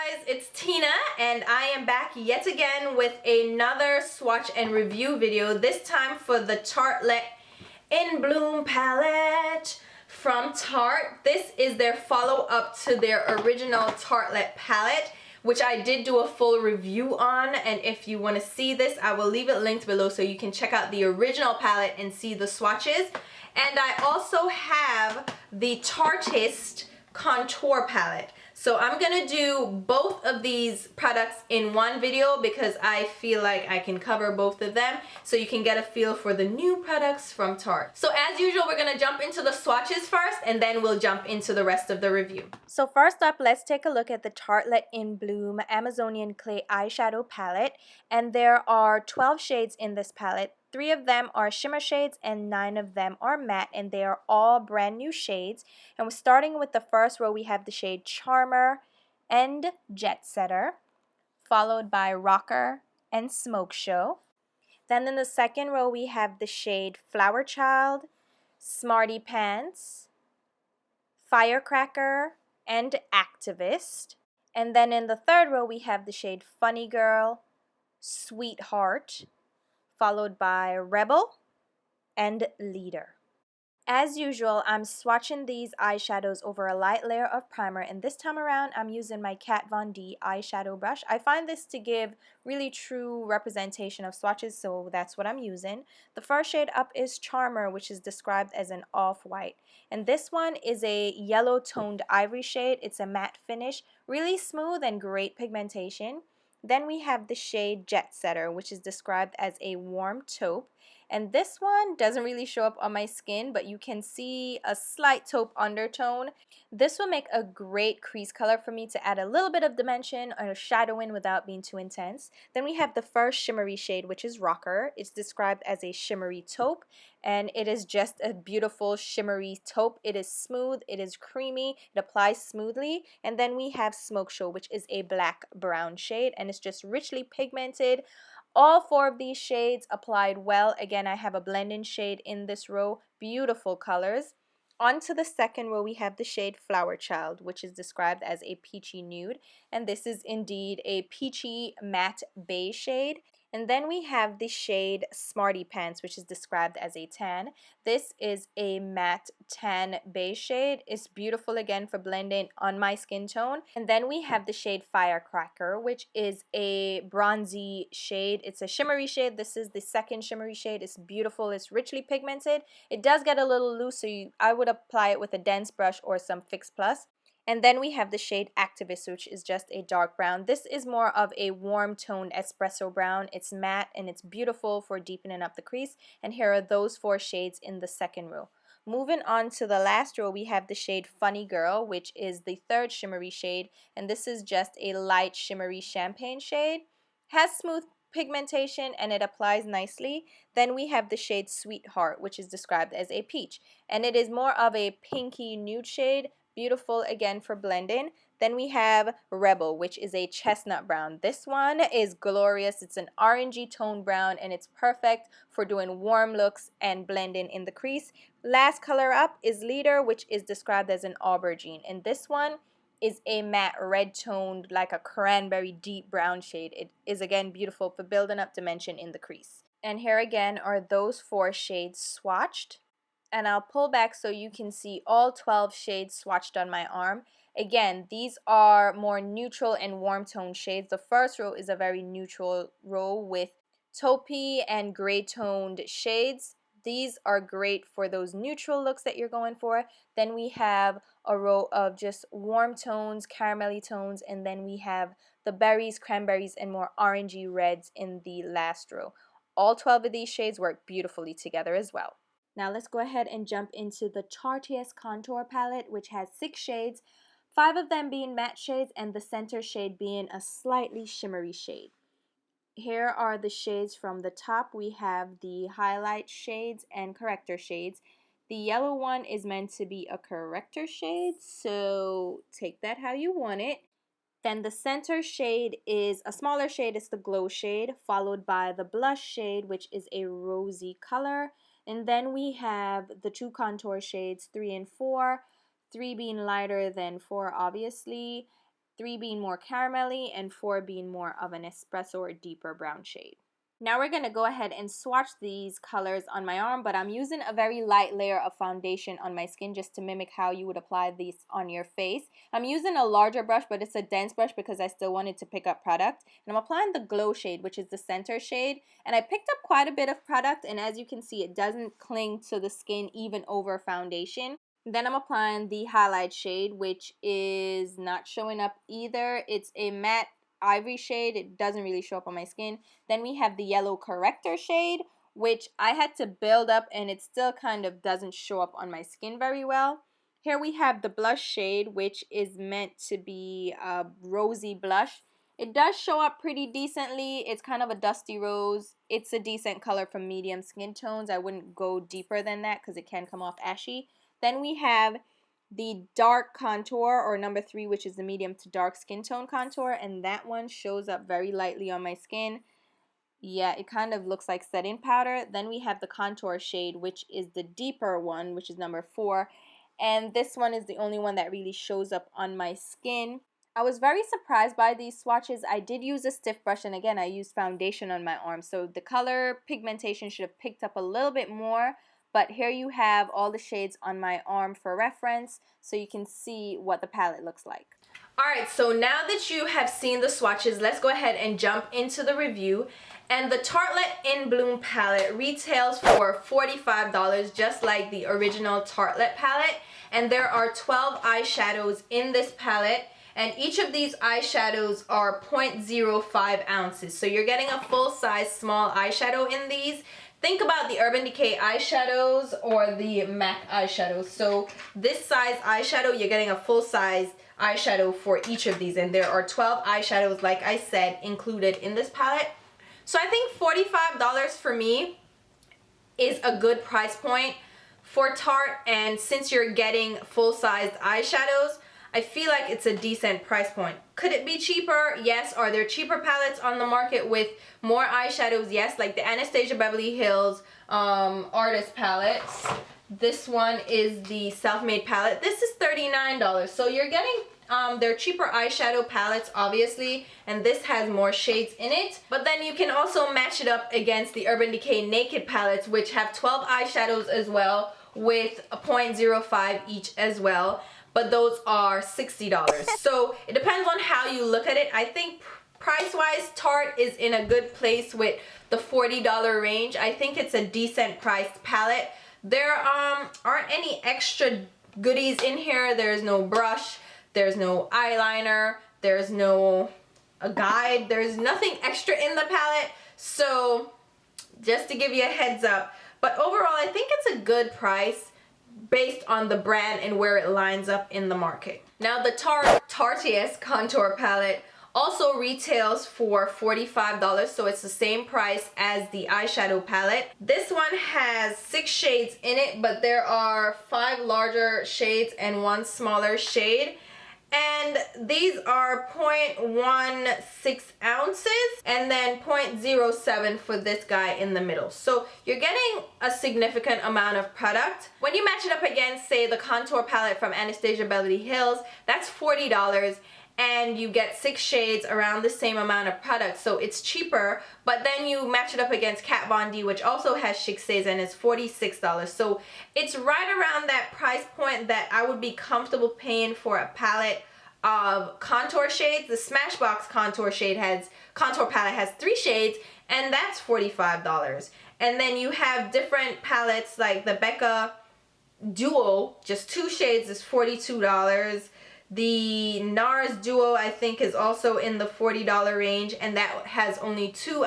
guys, it's Tina and I am back yet again with another swatch and review video, this time for the Tartelette in Bloom palette from Tarte. This is their follow-up to their original Tartelette palette, which I did do a full review on, and if you want to see this, I will leave it linked below so you can check out the original palette and see the swatches. And I also have the Tarteist Contour Palette. So I'm gonna do both of these products in one video because I feel like I can cover both of them so you can get a feel for the new products from Tarte. So as usual, we're gonna jump into the swatches first and then we'll jump into the rest of the review. So first up, let's take a look at the Tartelette in Bloom Amazonian Clay Eyeshadow Palette. And there are 12 shades in this palette. 3 of them are shimmer shades and 9 of them are matte, and they are all brand new shades. And we're starting with the first row, we have the shade Charmer and Jetsetter, followed by Rocker and Smokeshow. Then in the second row, we have the shade Flower Child, Smarty Pants, Firecracker, and Activist. And then in the third row, we have the shade Funny Girl, Sweetheart, followed by Rebel and Leader. As usual, I'm swatching these eyeshadows over a light layer of primer, and this time around I'm using my Kat Von D eyeshadow brush. I find this to give really true representation of swatches, so that's what I'm using. The first shade up is Charmer, which is described as an off-white, and this one is a yellow toned ivory shade. It's a matte finish, really smooth and great pigmentation. Then we have the shade Jetsetter, which is described as a warm taupe. And this one doesn't really show up on my skin, but you can see a slight taupe undertone. This will make a great crease color for me to add a little bit of dimension or shadow in without being too intense. Then we have the first shimmery shade, which is Rocker. It's described as a shimmery taupe, and it is just a beautiful shimmery taupe. It is smooth, it is creamy, it applies smoothly. And then we have Smokeshow, which is a black brown shade, and it's just richly pigmented. All 4 of these shades applied well. Again, I have a blend-in shade in this row. Beautiful colors. On to the second row, we have the shade Flower Child, which is described as a peachy nude. And this is indeed a peachy matte beige shade. And then we have the shade Smarty Pants, which is described as a tan. This is a matte tan beige shade. It's beautiful again for blending on my skin tone. And then we have the shade Firecracker, which is a bronzy shade. It's a shimmery shade. This is the second shimmery shade. It's beautiful. It's richly pigmented. It does get a little loose, so I would apply it with a dense brush or some Fix Plus. And then we have the shade Activist, which is just a dark brown. This is more of a warm toned espresso brown. It's matte and it's beautiful for deepening up the crease. And here are those 4 shades in the second row. Moving on to the last row, we have the shade Funny Girl, which is the third shimmery shade. And this is just a light shimmery champagne shade. Has smooth pigmentation and it applies nicely. Then we have the shade Sweetheart, which is described as a peach. And it is more of a pinky nude shade. Beautiful again for blending. Then we have Rebel, which is a chestnut brown. This one is glorious. It's an orangey tone brown and it's perfect for doing warm looks and blending in the crease. Last color up is Leader, which is described as an aubergine. And this one is a matte red toned, like a cranberry deep brown shade. It is again beautiful for building up dimension in the crease. And here again are those 4 shades swatched. And I'll pull back so you can see all 12 shades swatched on my arm. Again, these are more neutral and warm tone shades. The first row is a very neutral row with taupey and gray toned shades. These are great for those neutral looks that you're going for. Then we have a row of just warm tones, caramelly tones, and then we have the berries, cranberries, and more orangey reds in the last row. All 12 of these shades work beautifully together as well. Now let's go ahead and jump into the Tarteist Contour Palette, which has 6 shades, 5 of them being matte shades and the center shade being a slightly shimmery shade. Here are the shades from the top. We have the highlight shades and corrector shades. The yellow one is meant to be a corrector shade, so take that how you want it. Then the center shade is a smaller shade, it's the glow shade, followed by the blush shade, which is a rosy color. And then we have the 2 contour shades, 3 and 4, 3 being lighter than 4 obviously. 3 being more caramelly, and 4 being more of an espresso or deeper brown shade. Now we're going to go ahead and swatch these colors on my arm, but I'm using a very light layer of foundation on my skin just to mimic how you would apply these on your face. I'm using a larger brush, but it's a dense brush because I still wanted to pick up product. And I'm applying the glow shade, which is the center shade. And I picked up quite a bit of product, and as you can see, it doesn't cling to the skin even over foundation. Then I'm applying the highlight shade, which is not showing up either. It's a matte ivory shade. It doesn't really show up on my skin. Then we have the yellow corrector shade, which I had to build up, and it still kind of doesn't show up on my skin very well. Here we have the blush shade, which is meant to be a rosy blush. It does show up pretty decently. It's kind of a dusty rose. It's a decent color for medium skin tones. I wouldn't go deeper than that because it can come off ashy. Then we have the dark contour, or number 3, which is the medium to dark skin tone contour, and that one shows up very lightly on my skin. Yeah, it kind of looks like setting powder. Then we have the contour shade, which is the deeper one, which is number 4, and this one is the only one that really shows up on my skin. I was very surprised by these swatches. I did use a stiff brush, and again, I used foundation on my arm, so the color pigmentation should have picked up a little bit more. But here you have all the shades on my arm for reference, so you can see what the palette looks like. Alright, so now that you have seen the swatches, let's go ahead and jump into the review. And the Tartelette In Bloom palette retails for $45, just like the original Tartelette palette. And there are 12 eyeshadows in this palette. And each of these eyeshadows are 0.05 ounces. So you're getting a full-size small eyeshadow in these. Think about the Urban Decay eyeshadows or the MAC eyeshadows. So this size eyeshadow, you're getting a full-size eyeshadow for each of these. And there are 12 eyeshadows, like I said, included in this palette. So I think $45 for me is a good price point for Tarte. And since you're getting full-sized eyeshadows, I feel like it's a decent price point. Could it be cheaper? Yes. Are there cheaper palettes on the market with more eyeshadows? Yes, like the Anastasia Beverly Hills Artist palettes. This one is the Self-Made palette. This is $39. So you're getting their cheaper eyeshadow palettes, obviously, and this has more shades in it. But then you can also match it up against the Urban Decay Naked palettes, which have 12 eyeshadows as well, with a 0.05 each as well. But those are $60. So it depends on how you look at it. I think price-wise, Tarte is in a good place with the $40 range. I think it's a decent priced palette. There aren't any extra goodies in here. There's no brush, there's no eyeliner, there's no a guide, there's nothing extra in the palette. So just to give you a heads up. But overall, I think it's a good price based on the brand and where it lines up in the market. Now the Tarteist Contour Palette also retails for $45, so it's the same price as the eyeshadow palette. This one has 6 shades in it, but there are 5 larger shades and 1 smaller shade. And these are 0.16 ounces and then 0.07 for this guy in the middle. So you're getting a significant amount of product. When you match it up against, say, the contour palette from Anastasia Beverly Hills, that's $40. And you get 6 shades around the same amount of product, so it's cheaper. But then you match it up against Kat Von D, which also has 6 shades, and it's $46. So it's right around that price point that I would be comfortable paying for a palette of contour shades. The Smashbox contour palette has 3 shades, and that's $45. And then you have different palettes like the Becca Duo, just 2 shades is $42. The NARS Duo, I think, is also in the $40 range, and that has only 2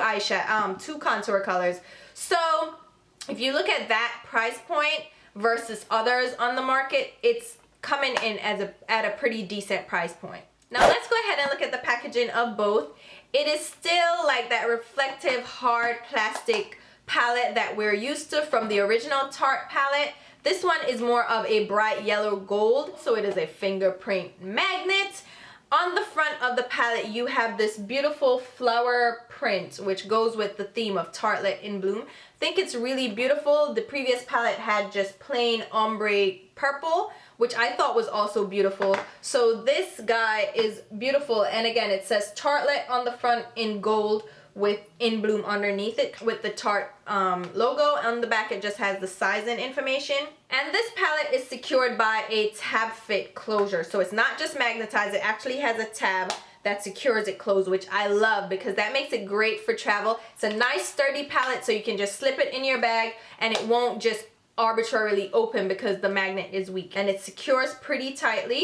contour colors. So if you look at that price point versus others on the market, it's coming in at a pretty decent price point. Now let's go ahead and look at the packaging of both. It is still like that reflective hard plastic palette that we're used to from the original Tarte palette. This one is more of a bright yellow gold, so it is a fingerprint magnet. On the front of the palette, you have this beautiful flower print, which goes with the theme of Tartelette in Bloom. I think it's really beautiful. The previous palette had just plain ombre purple, which I thought was also beautiful. So this guy is beautiful, and again, it says Tartelette on the front in gold with In Bloom underneath it with the Tarte logo. On the back it just has the sizing information. And this palette is secured by a tab fit closure, so it's not just magnetized, it actually has a tab that secures it closed, which I love because that makes it great for travel. It's a nice sturdy palette, so you can just slip it in your bag and it won't just arbitrarily open because the magnet is weak, and it secures pretty tightly.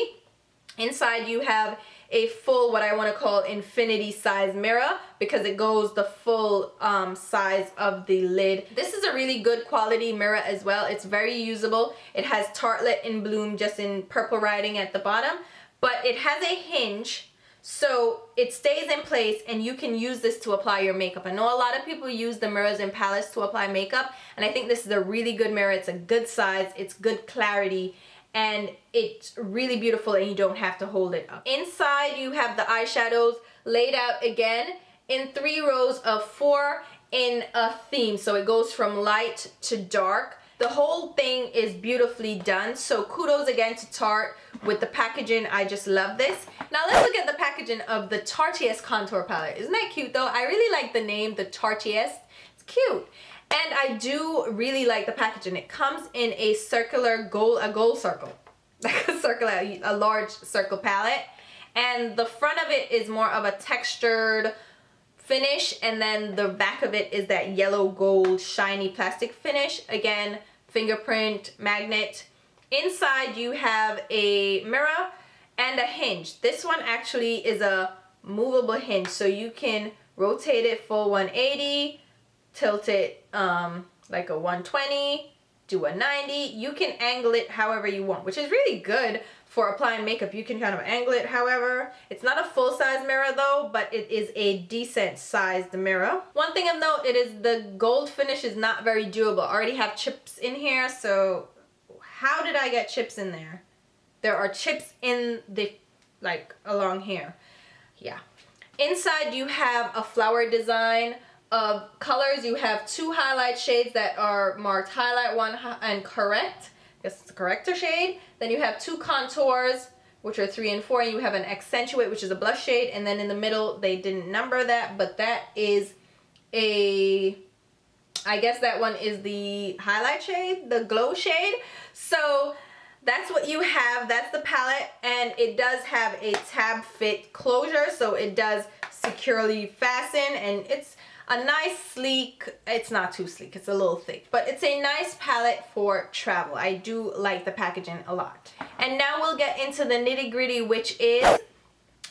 Inside you have a full, what I want to call infinity size mirror, because it goes the full size of the lid. This is a really good quality mirror as well. It's very usable. It has Tartelette in Bloom just in purple writing at the bottom, but it has a hinge, so it stays in place and you can use this to apply your makeup. I know a lot of people use the mirrors in palettes to apply makeup, and I think this is a really good mirror. It's a good size, it's good clarity, and it's really beautiful, and you don't have to hold it up. Inside you have the eyeshadows laid out again in 3 rows of 4 in a theme, so it goes from light to dark. The whole thing is beautifully done, so kudos again to Tarte with the packaging. I just love this. Now let's look at the packaging of the Tarteist Contour Palette. Isn't that cute though? I really like the name, the Tarteist. It's cute. And I do really like the packaging. It comes in a circular a gold circle. Like a large circle palette. And the front of it is more of a textured finish, and then the back of it is that yellow gold shiny plastic finish. Again, fingerprint magnet. Inside you have a mirror and a hinge. This one actually is a movable hinge, so you can rotate it full 180, tilt it like a 120, do a 90. You can angle it however you want, which is really good for applying makeup. You can kind of angle it however. It's not a full-size mirror though, but it is a decent sized mirror. One thing of note, it is the gold finish is not very durable. I already have chips in here, so how did I get chips in there? There are chips in the, like, along here. Yeah. Inside you have a flower design of colors. You have 2 highlight shades that are marked highlight 1 and correct. This is the corrector shade. Then you have 2 contours, which are 3 and 4, and you have an accentuate, which is a blush shade, and then in the middle they didn't number that, but that is a, I guess that one is the highlight shade, the glow shade. So that's what you have. That's the palette, and it does have a tab fit closure, so it does securely fasten, and it's a nice sleek, it's not too sleek, it's a little thick, but it's a nice palette for travel. I do like the packaging a lot. And now we'll get into the nitty gritty, which is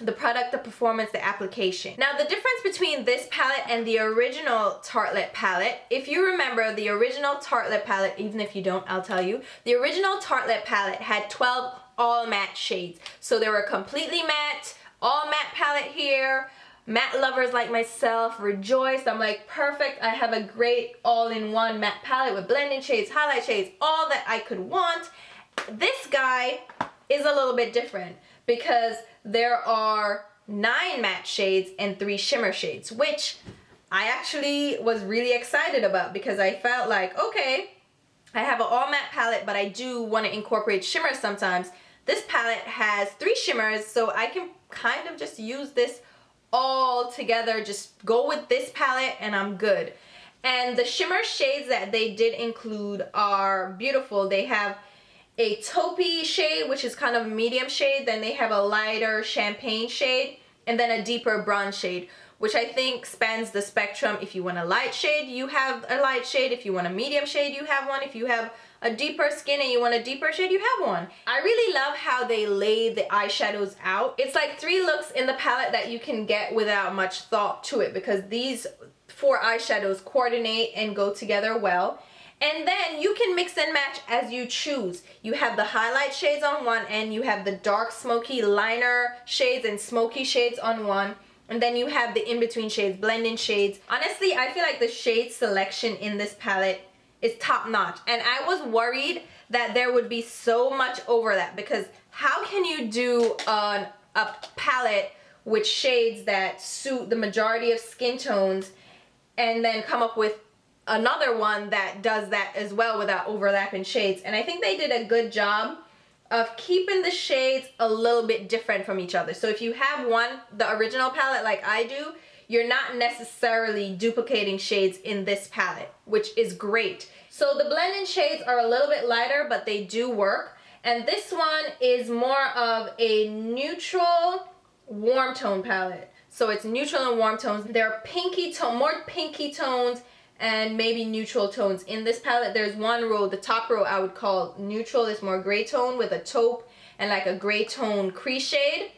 the product, the performance, the application. Now the difference between this palette and the original Tartelette palette, if you remember the original Tartelette palette, even if you don't, I'll tell you, the original Tartelette palette had 12 all matte shades. So they were completely matte, all matte palette here. Matte lovers like myself rejoice. I'm like, perfect, I have a great all-in-one matte palette with blending shades, highlight shades, all that I could want. This guy is a little bit different because there are 9 matte shades and 3 shimmer shades, which I actually was really excited about because I felt like, okay, I have an all matte palette, but I do want to incorporate shimmers sometimes. This palette has 3 shimmers, so I can kind of just use this all together, just go with this palette and I'm good. And the shimmer shades that they did include are beautiful. They have a taupe shade, which is kind of a medium shade, then they have a lighter champagne shade, and then a deeper bronze shade, which I think spans the spectrum. If you want a light shade, you have a light shade. If you want a medium shade, you have one. If you have a deeper skin and you want a deeper shade, you have one. I really love how they lay the eyeshadows out. It's like 3 looks in the palette that you can get without much thought to it, because these 4 eyeshadows coordinate and go together well. And then you can mix and match as you choose. You have the highlight shades on one end, you have the dark smoky liner shades and smoky shades on one, and then you have the in-between shades, blending shades. Honestly, I feel like the shade selection in this palette is top notch, and I was worried that there would be so much overlap, because how can you do a palette with shades that suit the majority of skin tones, and then come up with another one that does that as well without overlapping shades. And I think they did a good job of keeping the shades a little bit different from each other. So if you have the original palette like I do, you're not necessarily duplicating shades in this palette, which is great. So the blending shades are a little bit lighter, but they do work. And this one is more of a neutral warm tone palette. So it's neutral and warm tones. There are more pinky tones and maybe neutral tones in this palette. There's one row, the top row I would call neutral. It's more gray tone with a taupe and like a gray tone crease shade.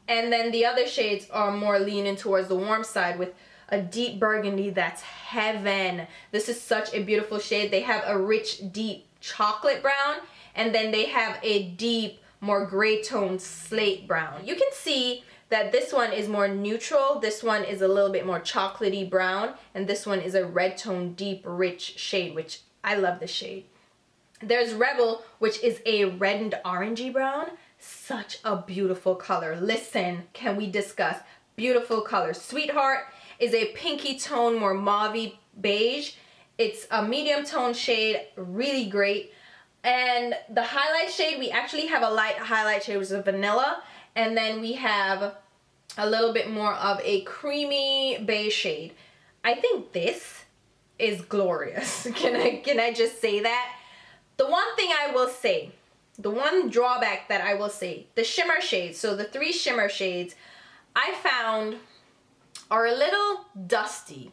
And then the other shades are more leaning towards the warm side with a deep burgundy that's heaven. This is such a beautiful shade. They have a rich, deep chocolate brown, and then they have a deep, more gray tone slate brown. You can see that this one is more neutral, this one is a little bit more chocolatey brown, and this one is a red tone, deep, rich shade, which I love this shade. There's Rebel, which is a red and orangey brown. Such a beautiful color. Listen, can we discuss? Beautiful color. Sweetheart is a pinky tone, more mauve beige. It's a medium tone shade, really great. And the highlight shade, we actually have a light highlight shade, which is vanilla. And then we have a little bit more of a creamy beige shade. I think this is glorious. Can I just say that? The one thing I will say, the one drawback that I will say, the shimmer shades, so the 3 shimmer shades I found are a little dusty.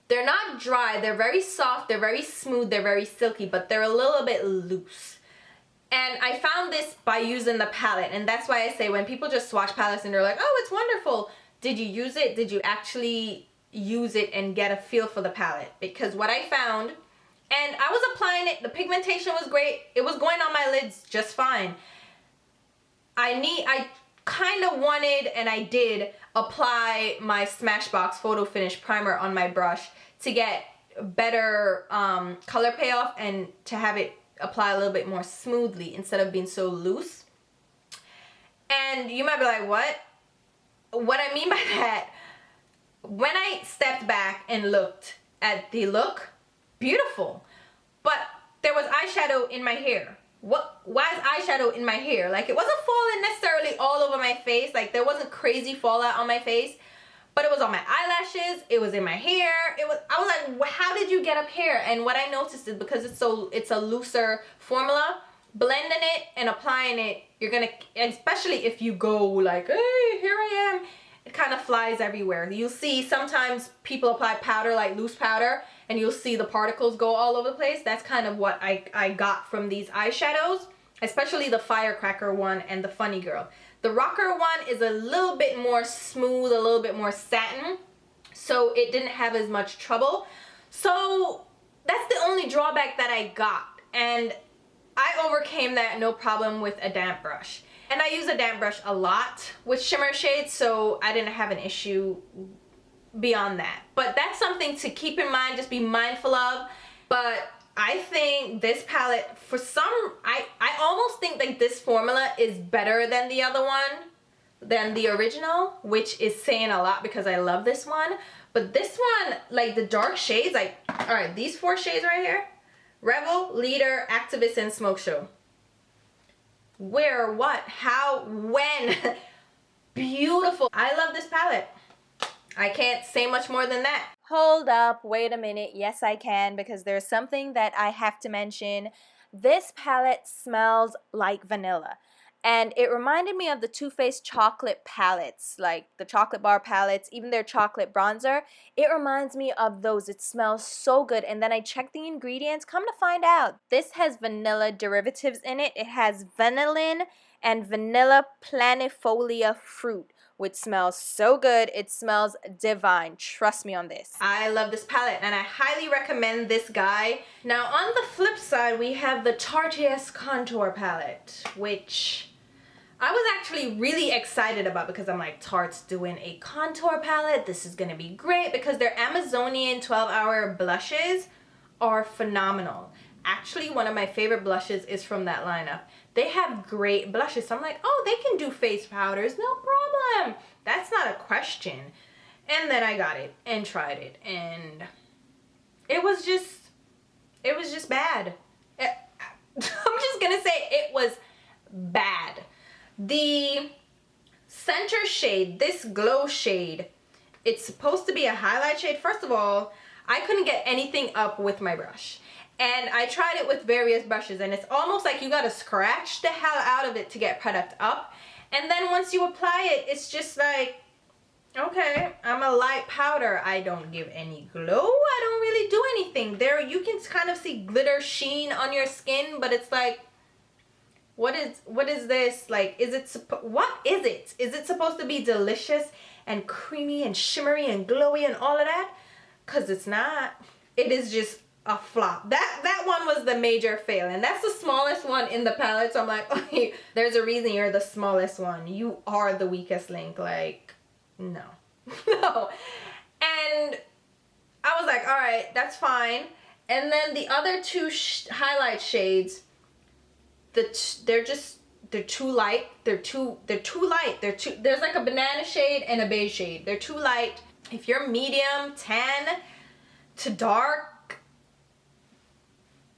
They're not dry, they're very soft, they're very smooth, they're very silky, but they're a little bit loose. And I found this by using the palette, and that's why I say when people just swatch palettes and they're like, oh, it's wonderful, did you use it? Did you actually use it and get a feel for the palette? Because what I found, and I was applying it, the pigmentation was great, it was going on my lids just fine. I kind of wanted, and I did, apply my Smashbox Photo Finish Primer on my brush to get better color payoff and to have it apply a little bit more smoothly instead of being so loose. And you might be like, what? What I mean by that, when I stepped back and looked at the look, beautiful, but there was eyeshadow in my hair. Why is eyeshadow in my hair? Like, it wasn't falling necessarily all over my face, like there wasn't crazy fallout on my face, but it was on my eyelashes, it was in my hair, I was like, how did you get up here? And what I noticed is because it's a looser formula, blending it and applying it, you're gonna, especially if you go like, hey, here I am, it kind of flies everywhere. You'll see sometimes people apply powder, like loose powder, and you'll see the particles go all over the place. That's kind of what I got from these eyeshadows, especially the Firecracker one and the Funny Girl. The Rocker one is a little bit more smooth, a little bit more satin, so it didn't have as much trouble. So that's the only drawback that I got, and I overcame that no problem with a damp brush. And I use a damp brush a lot with shimmer shades, so I didn't have an issue beyond that. But that's something to keep in mind, just be mindful of. But I think this palette, I almost think like this formula is better than the other one, than the original, which is saying a lot because I love this one. But this one, like the dark shades, like, all right, these 4 shades right here, Rebel, Leader, Activist, and Smokeshow. Where, what, how, when? Beautiful. I love this palette. I can't say much more than that. Hold up, wait a minute. Yes, I can, because there's something that I have to mention. This palette smells like vanilla. And it reminded me of the Too Faced chocolate palettes, like the chocolate bar palettes, even their chocolate bronzer. It reminds me of those. It smells so good. And then I checked the ingredients. Come to find out, this has vanilla derivatives in it. It has vanillin and vanilla planifolia fruit, which smells so good. It smells divine. Trust me on this. I love this palette and I highly recommend this guy. Now on the flip side, we have the Tarteist Contour Palette, which I was actually really excited about because I'm like, Tarte's doing a contour palette. This is gonna be great because their Amazonian 12-hour blushes are phenomenal. Actually, one of my favorite blushes is from that lineup. they have great blushes. So I'm like, oh, they can do face powders, no problem. That's not a question. And then I got it and tried it, and it was just bad. I'm just gonna say it was bad. The center shade, this glow shade, it's supposed to be a highlight shade. First of all, I couldn't get anything up with my brush. And I tried it with various brushes, and it's almost like you gotta scratch the hell out of it to get product up. And then once you apply it, it's just like, okay, I'm a light powder. I don't give any glow. I don't really do anything. There, you can kind of see glitter sheen on your skin, but it's like, what is this? Like, what is it? Is it supposed to be delicious and creamy and shimmery and glowy and all of that? Cause it's not. It is just a flop. That one was the major fail, and that's the smallest one in the palette. So I'm like, okay, there's a reason you're the smallest one. You are the weakest link. Like, no. No. And I was like, all right, that's fine. And then the other two highlight shades, they're too light. They're too light. There's like a banana shade and a beige shade. They're too light. If you're medium, tan to dark,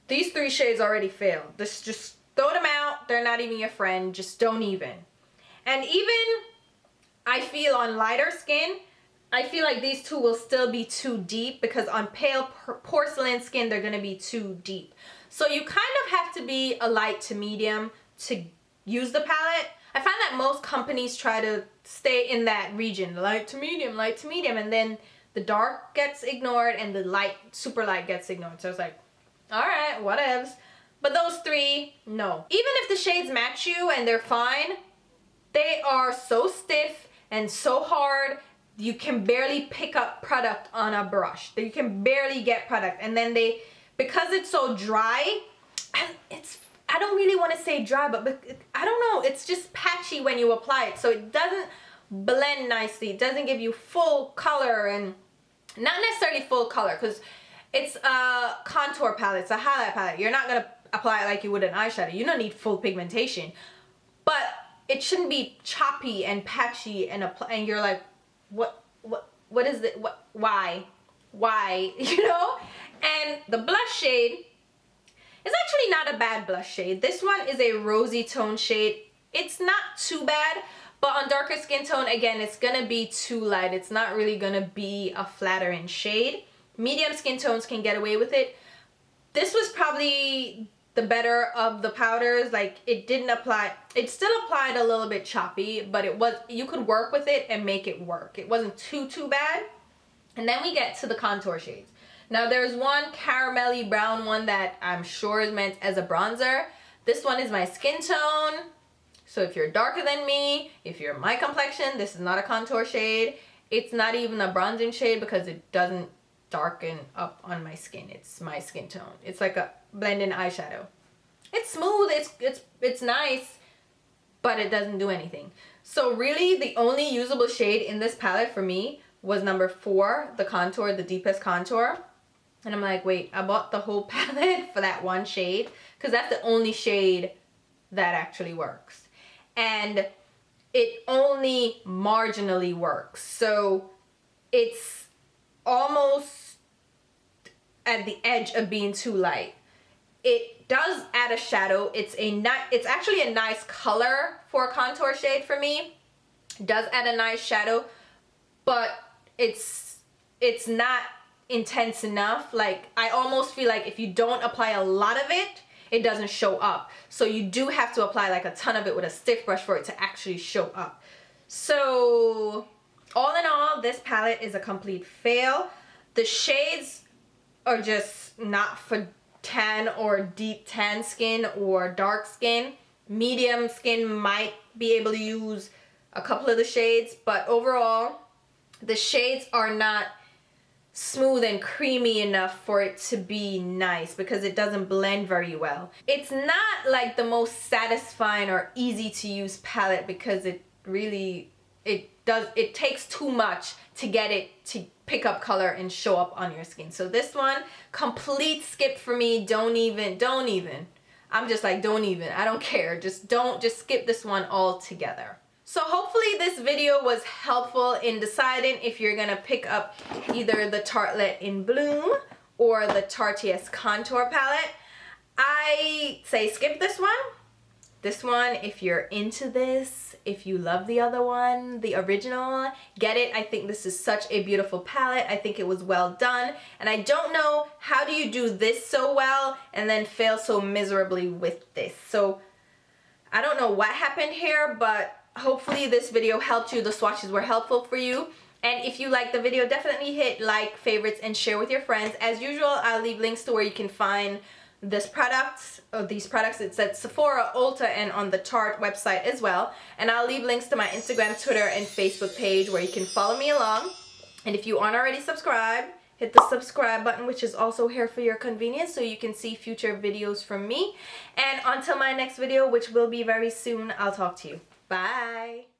these three shades already failed. Just throw them out. They're not even your friend. Just don't even. And even I feel on lighter skin, I feel like these two will still be too deep, because on pale porcelain skin, they're gonna be too deep. So you kind of have to be a light to medium to use the palette. I find that most companies try to stay in that region, light to medium, and then the dark gets ignored and the light, super light gets ignored. So it's like, all right, whatevs. But those three, no. Even if the shades match you and they're fine, they are so stiff and so hard, you can barely pick up product on a brush. You can barely get product. And then because it's so dry, I don't really want to say dry, but I don't know, it's just patchy when you apply it. So it doesn't blend nicely. It doesn't give you full color, and not necessarily full color, because it's a contour palette, it's a highlight palette. You're not going to apply it like you would an eyeshadow. You don't need full pigmentation. But it shouldn't be choppy and patchy and you're like, what is it? Why? You know? And the blush shade is actually not a bad blush shade. This one is a rosy tone shade. It's not too bad, but on darker skin tone, again, it's gonna be too light. It's not really gonna be a flattering shade. Medium skin tones can get away with it. This was probably the better of the powders. Like, it didn't apply, it still applied a little bit choppy, but you could work with it and make it work. It wasn't too bad. And then we get to the contour shades. Now there's one caramelly brown one that I'm sure is meant as a bronzer. This one is my skin tone. So if you're darker than me, if you're my complexion, this is not a contour shade. It's not even a bronzing shade because it doesn't darken up on my skin. It's my skin tone. It's like a blend-in eyeshadow. It's smooth, it's nice, but it doesn't do anything. So really the only usable shade in this palette for me was number 4, the contour, the deepest contour. And I'm like, wait, I bought the whole palette for that one shade, because that's the only shade that actually works. And it only marginally works. So it's almost at the edge of being too light. It does add a shadow. It's actually a nice color for a contour shade for me. It does add a nice shadow, but it's not intense enough. Like, I almost feel like if you don't apply a lot of it, it doesn't show up. So you do have to apply like a ton of it with a stiff brush for it to actually show up. So all in all, this palette is a complete fail. The shades are just not for tan or deep tan skin or dark skin. Medium skin might be able to use a couple of the shades, but overall the shades are not smooth and creamy enough for it to be nice, because it doesn't blend very well. It's not like the most satisfying or easy to use palette, because it takes too much to get it to pick up color and show up on your skin. So this one, complete skip for me. Don't even. I'm just like, don't even, I don't care. Just skip this one altogether. So hopefully this video was helpful in deciding if you're gonna pick up either the Tartelette in Bloom or the Tarteist Contour Palette. I say skip this one. This one, if you're into this, if you love the other one, the original, get it. I think this is such a beautiful palette. I think it was well done. And I don't know, how do you do this so well and then fail so miserably with this? So I don't know what happened here, but hopefully this video helped you. The swatches were helpful for you. And if you like the video, definitely hit like, favorites, and share with your friends. As usual, I'll leave links to where you can find these products. It's at Sephora, Ulta, and on the Tarte website as well. And I'll leave links to my Instagram, Twitter, and Facebook page where you can follow me along. And if you aren't already subscribed, hit the subscribe button, which is also here for your convenience, so you can see future videos from me. And until my next video, which will be very soon, I'll talk to you. Bye!